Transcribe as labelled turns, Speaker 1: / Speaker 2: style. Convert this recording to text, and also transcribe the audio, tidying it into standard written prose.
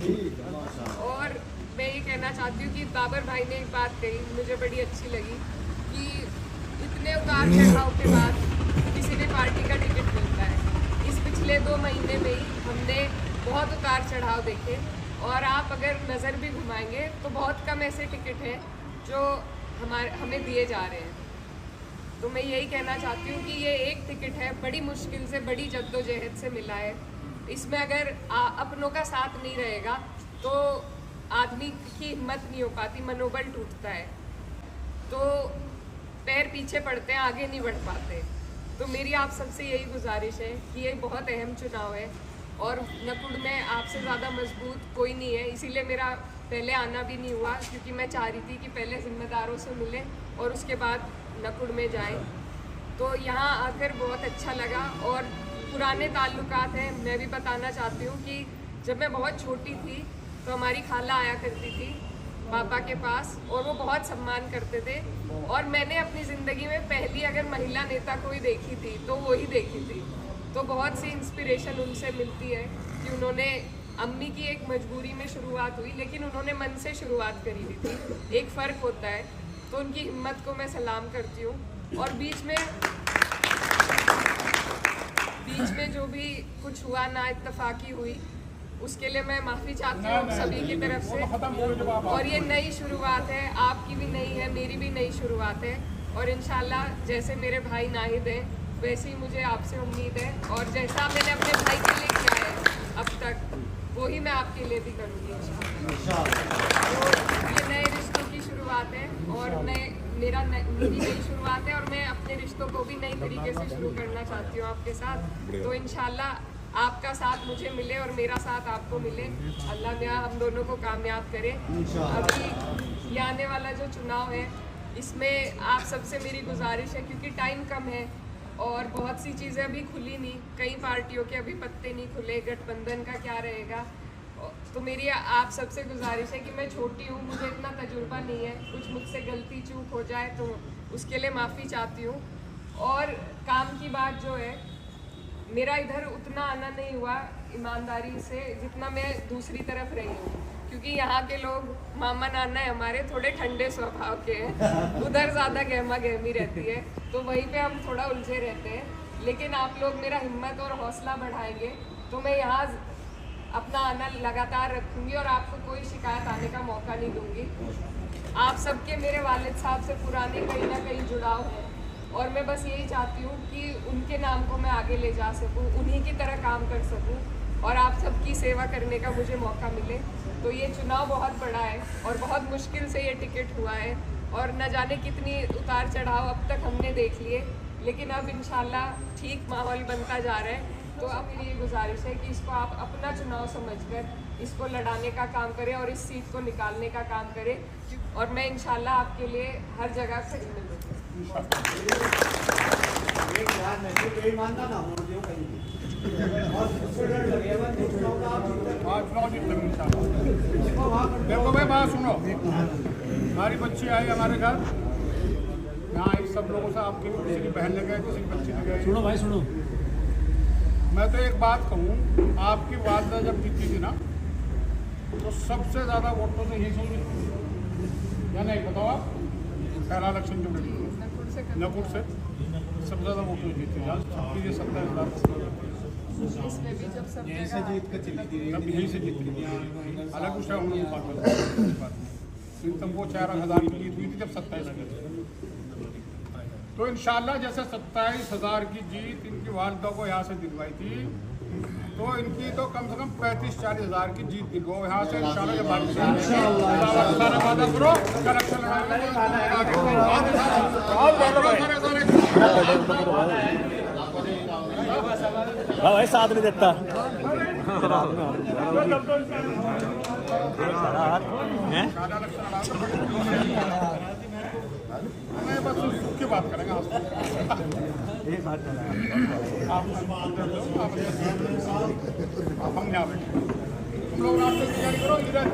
Speaker 1: और मैं ये कहना चाहती हूँ कि बाबर भाई ने एक बात कही, मुझे बड़ी अच्छी लगी कि इतने उतार चढ़ाव के बाद किसी भी पार्टी का टिकट मिलता है। इस पिछले 2 महीने में ही हमने बहुत उतार चढ़ाव देखे और आप अगर नज़र भी घुमाएंगे तो बहुत कम ऐसे टिकट हैं जो हमें दिए जा रहे हैं। तो मैं यही कहना चाहती हूँ कि ये एक टिकट है, बड़ी मुश्किल से, बड़ी जद्दोजहद से मिला है। इसमें अगर अपनों का साथ नहीं रहेगा तो आदमी की हिम्मत नहीं हो पाती, मनोबल टूटता है, तो पैर पीछे पड़ते हैं, आगे नहीं बढ़ पाते। तो मेरी आप सबसे यही गुजारिश है कि ये बहुत अहम चुनाव है और नकुड़ में आपसे ज़्यादा मजबूत कोई नहीं है। इसीलिए मेरा पहले आना भी नहीं हुआ, क्योंकि मैं चाह रही थी कि पहले जिम्मेदारों से मिलें और उसके बाद नकुड़ में जाएं। तो यहाँ आकर बहुत अच्छा लगा और पुराने ताल्लुकात हैं। मैं भी बताना चाहती हूँ कि जब मैं बहुत छोटी थी तो हमारी खाला आया करती थी पापा के पास और वो बहुत सम्मान करते थे। और मैंने अपनी ज़िंदगी में पहली अगर महिला नेता कोई देखी थी तो वो ही देखी थी। तो बहुत सी इंस्पिरेशन उनसे मिलती है कि उन्होंने, अम्मी की एक मजबूरी में शुरुआत हुई लेकिन उन्होंने मन से शुरुआत करी हुई थी। एक फ़र्क होता है, तो उनकी हिम्मत को मैं सलाम करती हूँ। और बीच में जो भी कुछ हुआ, ना इत्तेफाकी हुई, उसके लिए मैं माफ़ी चाहती हूँ सभी की तरफ से। और ये नई शुरुआत है, आपकी भी नई है, मेरी भी नई शुरुआत है। और इंशाल्लाह जैसे मेरे भाई नाहिद हैं वैसे ही मुझे आपसे उम्मीद है, और जैसा मैंने अपने भाई के लिए किया है अब तक वही मैं आपके लिए भी करूँगी इंशाल्लाह। तो ये नए रिश्तों की शुरुआत है और मेरी नई शुरुआत है और मैं अपने रिश्तों को भी नई तरीके से शुरू करना चाहती हूँ आपके साथ। तो इंशाल्लाह आपका साथ मुझे मिले और मेरा साथ आपको मिले। अल्लाह मियाँ हम दोनों को कामयाब करे। अभी ये आने वाला जो चुनाव है इसमें आप सबसे मेरी गुजारिश है, क्योंकि टाइम कम है और बहुत सी चीज़ें अभी खुली नहीं, कई पार्टियों के अभी पत्ते नहीं खुले, गठबंधन का क्या रहेगा। तो मेरी आप सबसे गुजारिश है कि मैं छोटी हूँ, मुझे इतना तजुर्बा नहीं है, कुछ मुझसे गलती चूक हो जाए तो उसके लिए माफ़ी चाहती हूँ। और काम की बात जो है, मेरा इधर उतना आना नहीं हुआ ईमानदारी से जितना मैं दूसरी तरफ रही हूँ, क्योंकि यहाँ के लोग, मामा नाना है हमारे, थोड़े ठंडे स्वभाव के हैं, उधर ज़्यादा गहमा गहमी रहती है, तो वहीं पे हम थोड़ा उलझे रहते हैं। लेकिन आप लोग मेरा हिम्मत और हौसला बढ़ाएंगे तो मैं यहाँ अपना आना लगातार रखूँगी और आपको कोई शिकायत आने का मौका नहीं दूँगी। आप सबके मेरे वालिद साहब से पुराने कहीं ना कहीं जुड़ाव है और मैं बस यही चाहती हूँ कि उनके नाम को मैं आगे ले जा सकूँ, उन्हीं की तरह काम कर सकूँ और आप सबकी सेवा करने का मुझे मौका मिले। तो ये चुनाव बहुत बड़ा है और बहुत मुश्किल से ये टिकट हुआ है और न जाने कितनी उतार चढ़ाव अब तक हमने देख लिए, लेकिन अब इंशाल्लाह ठीक माहौल बनता जा रहा है। तो अब मेरी ये गुजारिश है कि इसको आप अपना चुनाव समझकर इसको लड़ाने का काम करें और इस सीट को निकालने का काम करें, और मैं इंशाल्लाह आपके लिए हर जगह खड़ी मिलूँगी।
Speaker 2: देखो भाई बात सुनो, हमारी बच्ची आई हमारे घर, यहाँ इस सब लोगों से, आपकी किसी की बहन लगे, किसी की बच्ची लगे। सुनो भाई सुनो, मैं तो एक बात कहूँ, आपकी वालदा जब जीती थी ना तो सबसे ज़्यादा वोटों से यही सुन या नहीं, बताओ आप, पहला इलेक्शन जो लड़ी नकुड़ से सबसे ज़्यादा वोटों जीती, 27,000
Speaker 3: यहीं से जीत कर चली थी,
Speaker 2: तब यहीं से जीत गई। अलग कुछ है, हम लोग बात तुमको 4,000 की जीत हुई थी जब 27,000। तो इंशाल्लाह जैसे 27,000 की जीत इनकी वालदा को यहाँ से दिलवाई थी, तो इनकी तो कम से कम 35-40 हज़ार की जीत दिलवाओ यहाँ से इंशाल्लाह। जब वादा करो
Speaker 4: भाई साथ नहीं देता
Speaker 2: मैं बस की बात करेंगे आप हम यहाँ बैठे, तुम लोग रात में तैयारी करो, इधर